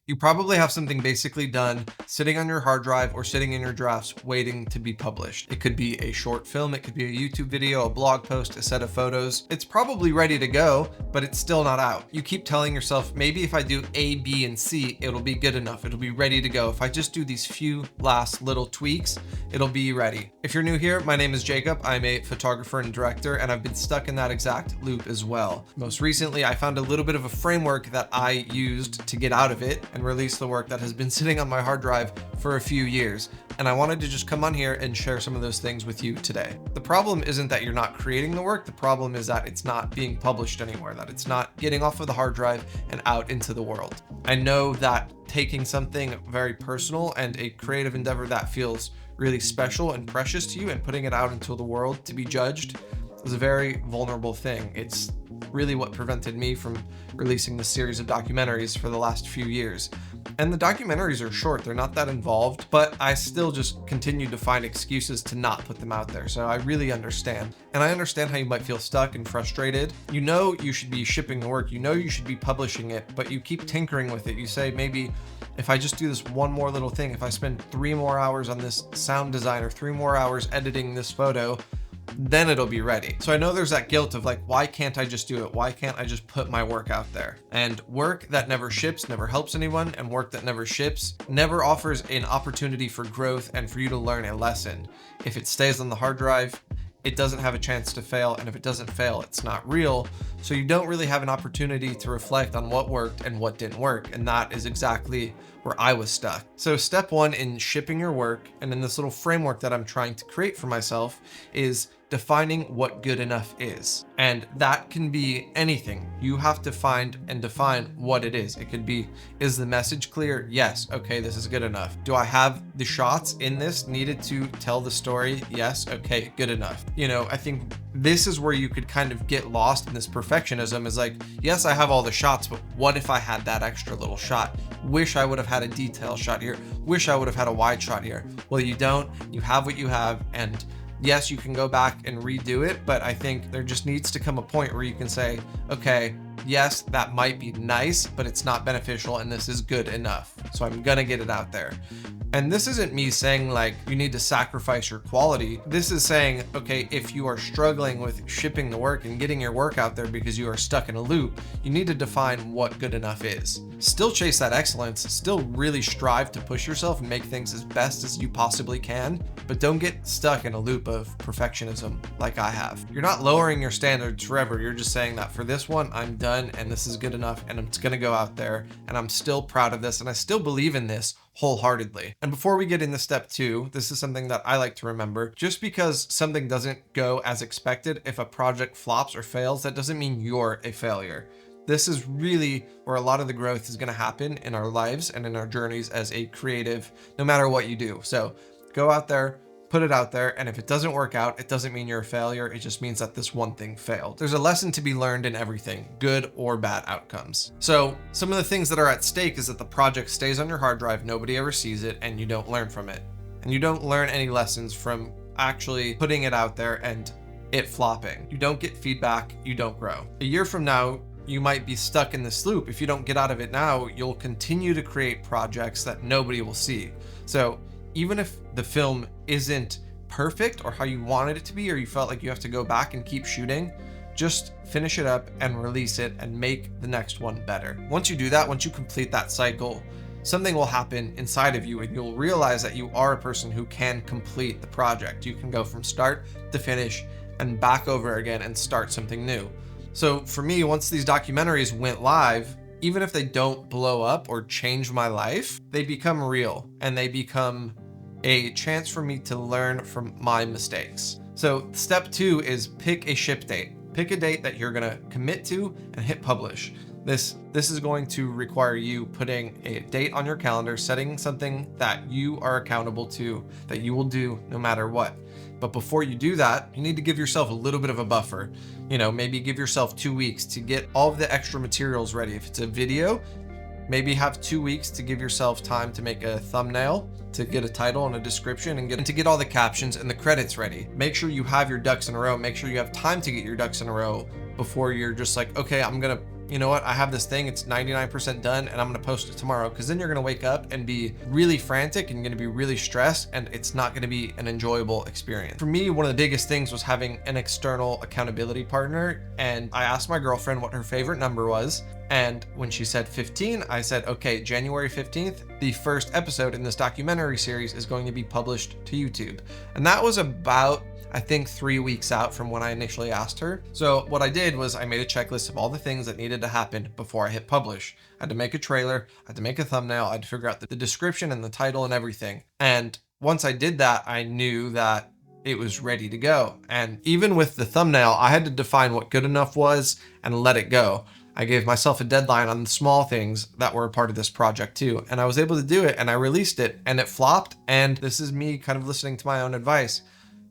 You probably have something basically done sitting on your hard drive or sitting in your drafts waiting to be published. It could be a short film, it could be a YouTube video, a blog post, a set of photos. It's probably ready to go, but it's still not out. You keep telling yourself, maybe if I do A, B, and C, it'll be good enough. It'll be ready to go. If I just do these few last little tweaks, it'll be ready. If you're new here, my name is Jacob. I'm a photographer and director, and I've been stuck in that exact loop as well. Most recently, I found a little bit of a framework that I used to get out of it and release the work that has been sitting on my hard drive for a few years. And I wanted to just come on here and share some of those things with you today. The problem isn't that you're not creating the work. The problem is that it's not being published anywhere, that it's not getting off of the hard drive and out into the world. I know that taking something very personal and a creative endeavor that feels really special and precious to you and putting it out into the world to be judged is a very vulnerable thing. It's really what prevented me from releasing this series of documentaries for the last few years. And the documentaries are short, they're not that involved, but I still just continued to find excuses to not put them out there. So I really understand. And I understand how you might feel stuck and frustrated. You know you should be shipping the work, you know you should be publishing it, but you keep tinkering with it. You say, maybe if I just do this one more little thing, if I spend 3 more hours on this sound design or 3 more hours editing this photo, then it'll be ready. So I know there's that guilt of like, why can't I just do it? Why can't I just put my work out there? And work that never ships never helps anyone, and work that never ships never offers an opportunity for growth and for you to learn a lesson. If it stays on the hard drive, it doesn't have a chance to fail, and if it doesn't fail, it's not real. So you don't really have an opportunity to reflect on what worked and what didn't work, and that is exactly where I was stuck. So step 1 in shipping your work, and in this little framework that I'm trying to create for myself, is defining what good enough is. And that can be anything. You have to find and define what it is. It could be, is the message clear? Yes. Okay, this is good enough. Do I have the shots in this needed to tell the story? Yes. Okay, good enough. You know, I think this is where you could kind of get lost in this perfectionism, is like, yes, I have all the shots, but what if I had that extra little shot? Wish I would have had a detail shot here. Wish I would have had a wide shot here. Well, you don't. You have what you have, and yes, you can go back and redo it, but I think there just needs to come a point where you can say, okay, yes, that might be nice, but it's not beneficial, and this is good enough. So I'm gonna get it out there. And this isn't me saying like you need to sacrifice your quality. This is saying, okay, if you are struggling with shipping the work and getting your work out there because you are stuck in a loop, you need to define what good enough is. Still chase that excellence, still really strive to push yourself and make things as best as you possibly can, but don't get stuck in a loop of perfectionism like I have. You're not lowering your standards forever. You're just saying that for this one, I'm done and this is good enough and it's gonna go out there and I'm still proud of this and I still believe in this wholeheartedly. And before we get into step 2, this is something that I like to remember. Just because something doesn't go as expected, if a project flops or fails, that doesn't mean you're a failure. This is really where a lot of the growth is going to happen in our lives and in our journeys as a creative, no matter what you do. So go out there, put it out there, and if it doesn't work out, it doesn't mean you're a failure. It just means that this one thing failed. There's a lesson to be learned in everything, good or bad outcomes. So some of the things that are at stake is that the project stays on your hard drive, nobody ever sees it, and you don't learn from it. And you don't learn any lessons from actually putting it out there and it flopping. You don't get feedback, you don't grow. A year from now, you might be stuck in this loop. If you don't get out of it now, you'll continue to create projects that nobody will see. So even if the film isn't perfect or how you wanted it to be, or you felt like you have to go back and keep shooting, just finish it up and release it and make the next one better. Once you do that, once you complete that cycle, something will happen inside of you and you'll realize that you are a person who can complete the project. You can go from start to finish and back over again and start something new. So for me, once these documentaries went live, even if they don't blow up or change my life, they become real and they become a chance for me to learn from my mistakes. So step 2 is pick a ship date. Pick a date that you're gonna commit to and hit publish. This is going to require you putting a date on your calendar, setting something that you are accountable to, that you will do no matter what. But before you do that, you need to give yourself a little bit of a buffer. You know, maybe give yourself 2 weeks to get all of the extra materials ready. If it's a video, maybe have 2 weeks to give yourself time to make a thumbnail, to get a title and a description, and to get all the captions and the credits ready. Make sure you have your ducks in a row. Make sure you have time to get your ducks in a row before you're just like, okay, I'm gonna you know what, I have this thing, it's 99% done and I'm gonna post it tomorrow, because then you're gonna wake up and be really frantic and gonna be really stressed, and it's not gonna be an enjoyable experience. For me, one of the biggest things was having an external accountability partner, and I asked my girlfriend what her favorite number was. And when she said 15, I said, okay, January 15th, the first episode in this documentary series is going to be published to YouTube. And that was about, I think, 3 weeks out from when I initially asked her. So what I did was I made a checklist of all the things that needed to happen before I hit publish. I had to make a trailer, I had to make a thumbnail, I had to figure out the description and the title and everything. And once I did that, I knew that it was ready to go. And even with the thumbnail, I had to define what good enough was and let it go. I gave myself a deadline on the small things that were a part of this project too. And I was able to do it, and I released it, and it flopped. And this is me kind of listening to my own advice.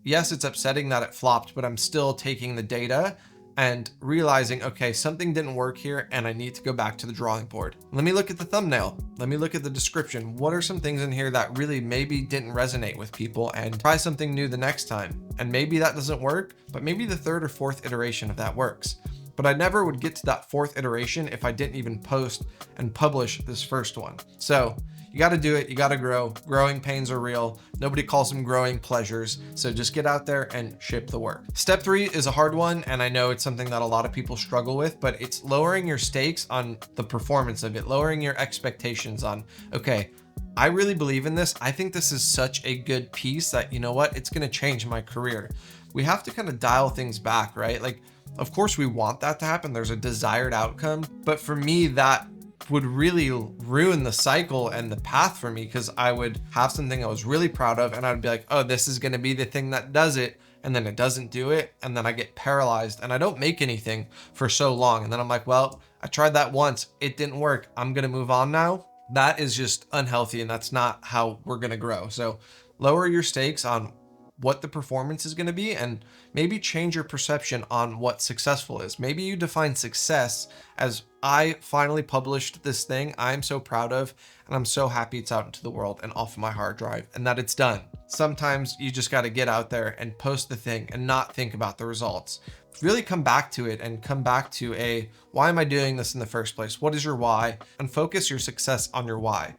Yes, it's upsetting that it flopped, but I'm still taking the data and realizing, okay, something didn't work here and I need to go back to the drawing board. Let me look at the thumbnail. Let me look at the description. What are some things in here that really maybe didn't resonate with people, and try something new the next time. And maybe that doesn't work, but maybe the third or fourth iteration of that works. But I never would get to that fourth iteration if I didn't even post and publish this first one. So you got to do it. You got to grow. Growing pains are real. Nobody calls them growing pleasures. So just get out there and ship the work. Step 3 is a hard one, and I know it's something that a lot of people struggle with, but it's lowering your stakes on the performance of it, lowering your expectations on, okay, I really believe in this. I think this is such a good piece that, you know what, it's going to change my career. We have to kind of dial things back, right? Like, of course we want that to happen. There's a desired outcome, but for me, that would really ruin the cycle and the path for me, because I would have something I was really proud of and I'd be like, oh, this is going to be the thing that does it. And then it doesn't do it. And then I get paralyzed and I don't make anything for so long. And then I'm like, well, I tried that once. It didn't work. I'm going to move on now. That is just unhealthy, and that's not how we're going to grow. So lower your stakes on what the performance is going to be, and maybe change your perception on what successful is. Maybe you define success as, I finally published this thing I'm so proud of, and I'm so happy it's out into the world and off my hard drive, and that it's done. Sometimes you just got to get out there and post the thing and not think about the results. Really come back to it and come back to a, why am I doing this in the first place? What is your why? And focus your success on your why.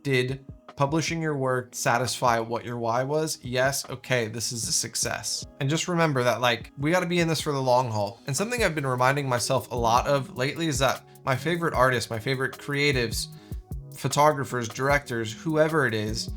Did publishing your work satisfy what your why was? Yes. Okay, this is a success. And just remember that, like, we got to be in this for the long haul. And something I've been reminding myself a lot of lately is that my favorite artists, my favorite creatives, photographers, directors, whoever it is,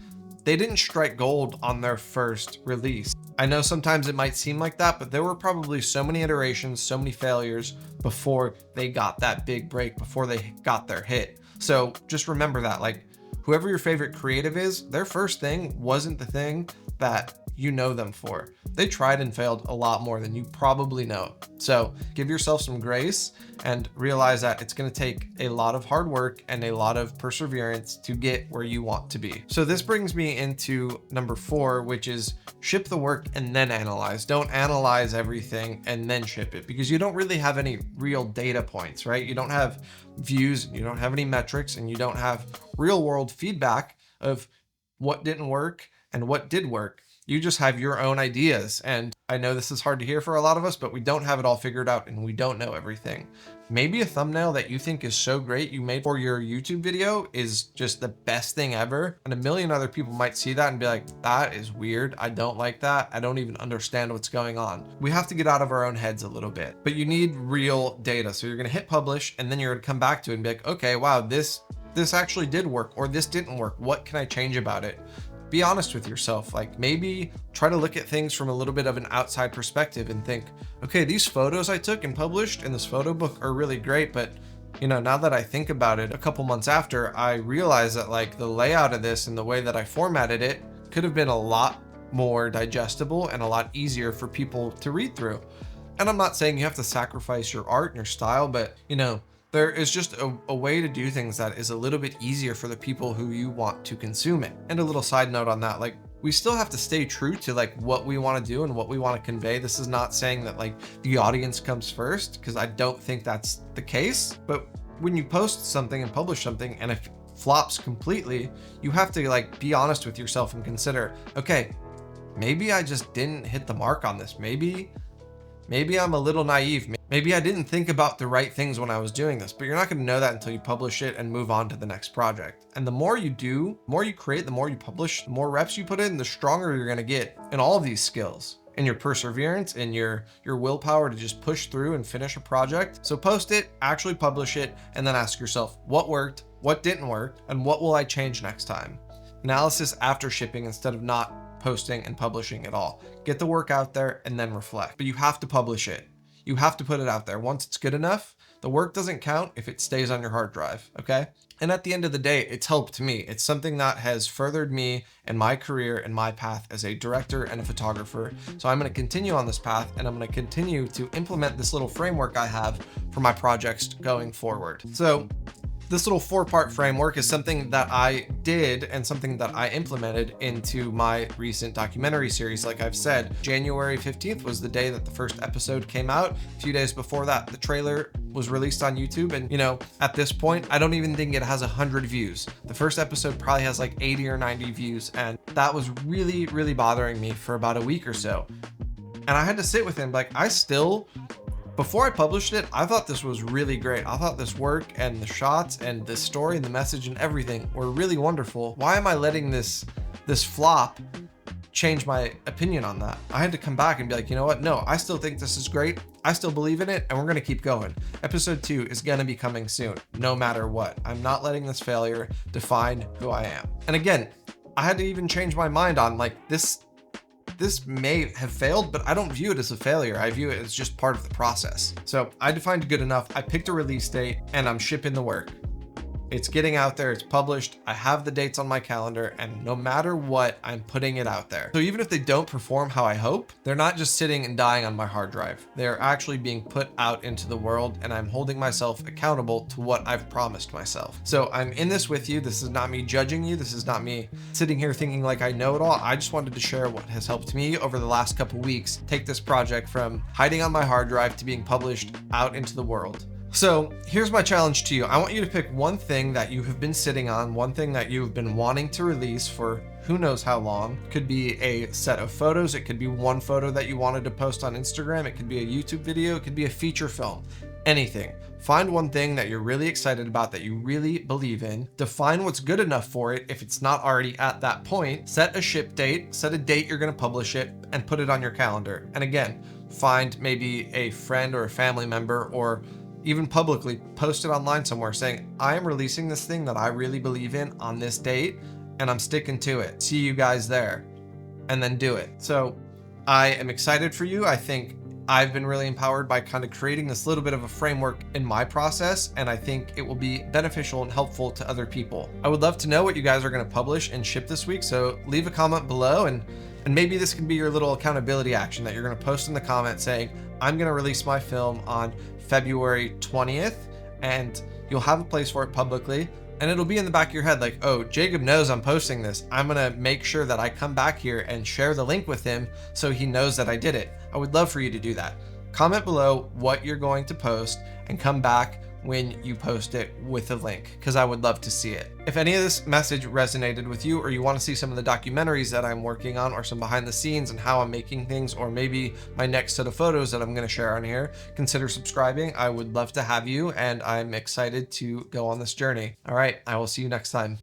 they didn't strike gold on their first release. I know sometimes it might seem like that, but there were probably so many iterations, so many failures before they got that big break, before they got their hit. So just remember that, like, whoever your favorite creative is, their first thing wasn't the thing that you know them for. They tried and failed a lot more than you probably know. So give yourself some grace and realize that it's going to take a lot of hard work and a lot of perseverance to get where you want to be. So this brings me into number 4, which is ship the work and then analyze. Don't analyze everything and then ship it, because you don't really have any real data points, right? You don't have views, you don't have any metrics, and you don't have real world feedback of what didn't work and what did work. You just have your own ideas. And I know this is hard to hear for a lot of us, but we don't have it all figured out and we don't know everything. Maybe a thumbnail that you think is so great you made for your YouTube video is just the best thing ever. And a million other people might see that and be like, that is weird. I don't like that. I don't even understand what's going on. We have to get out of our own heads a little bit, but you need real data. So you're going to hit publish, and then you're going to come back to it and be like, okay, wow, this actually did work, or this didn't work. What can I change about it? Be honest with yourself. Like, maybe try to look at things from a little bit of an outside perspective and think, okay, these photos I took and published in this photo book are really great, but you know, now that I think about it a couple months after, I realize that, like, the layout of this and the way that I formatted it could have been a lot more digestible and a lot easier for people to read through. And I'm not saying you have to sacrifice your art and your style, but you know, there is just a way to do things that is a little bit easier for the people who you want to consume it. And a little side note on that, like, we still have to stay true to like what we want to do and what we want to convey. This is not saying that like the audience comes first, because I don't think that's the case. But when you post something and publish something and it flops completely, you have to like be honest with yourself and consider, okay, maybe I just didn't hit the mark on this. Maybe Maybe I'm a little naive. Maybe I didn't think about the right things when I was doing this, but you're not going to know that until you publish it and move on to the next project. And the more you do, the more you create, the more you publish, the more reps you put in, the stronger you're going to get in all of these skills, in your perseverance, in your willpower to just push through and finish a project. So post it, actually publish it, and then ask yourself what worked, what didn't work, and what will I change next time? Analysis after shipping instead of not posting and publishing at all. Get the work out there and then reflect. But you have to publish it. You have to put it out there. Once it's good enough, the work doesn't count if it stays on your hard drive, okay? And at the end of the day, it's helped me. It's something that has furthered me in my career and my path as a director and a photographer. So I'm going to continue on this path, and I'm going to continue to implement this little framework I have for my projects going forward. So this little 4-part framework is something that I did and something that I implemented into my recent documentary series. Like I've said, January 15th was the day that the first episode came out. A few days before that, the trailer was released on YouTube. And at this point, I don't even think it has 100 views. The first episode probably has like 80 or 90 views. And that was really, really bothering me for about a week or so. And I had to sit with him. Before I published it, I thought this was really great. I thought this work and the shots and the story and the message and everything were really wonderful. Why am I letting this flop change my opinion on that? I had to come back and be like, you know what? No, I still think this is great. I still believe in it, and we're going to keep going. Episode 2 is going to be coming soon, no matter what. I'm not letting this failure define who I am. And again, I had to even change my mind on this may have failed, but I don't view it as a failure. I view it as just part of the process. So I defined good enough. I picked a release date and I'm shipping the work. It's getting out there, it's published, I have the dates on my calendar, and no matter what, I'm putting it out there. So even if they don't perform how I hope, they're not just sitting and dying on my hard drive. They're actually being put out into the world, and I'm holding myself accountable to what I've promised myself. So I'm in this with you. This is not me judging you. This is not me sitting here thinking like I know it all. I just wanted to share what has helped me over the last couple weeks take this project from hiding on my hard drive to being published out into the world. So here's my challenge to you. I want you to pick one thing that you have been sitting on, one thing that you've been wanting to release for who knows how long. It could be a set of photos. It could be one photo that you wanted to post on Instagram. It could be a YouTube video. It could be a feature film, anything. Find one thing that you're really excited about, that you really believe in. Define what's good enough for it if it's not already at that point. Set a ship date, set a date you're going to publish it, and put it on your calendar. And again, find maybe a friend or a family member, or even publicly post it online somewhere saying, I am releasing this thing that I really believe in on this date, and I'm sticking to it. See you guys there. And then do it. So I am excited for you. I think I've been really empowered by kind of creating this little bit of a framework in my process, and I think it will be beneficial and helpful to other people. I would love to know what you guys are going to publish and ship this week, so leave a comment below, and maybe this can be your little accountability action that you're going to post in the comment saying, I'm going to release my film on February 20th, and you'll have a place for it publicly, and it'll be in the back of your head like, oh, Jacob knows I'm posting this. I'm gonna make sure that I come back here and share the link with him so he knows that I did it. I would love for you to do that. Comment below what you're going to post and come back when you post it with a link, because I would love to see it. If any of this message resonated with you, or you want to see some of the documentaries that I'm working on, or some behind the scenes and how I'm making things, or maybe my next set of photos that I'm going to share on here, consider subscribing. I would love to have you, and I'm excited to go on this journey. All right, I will see you next time.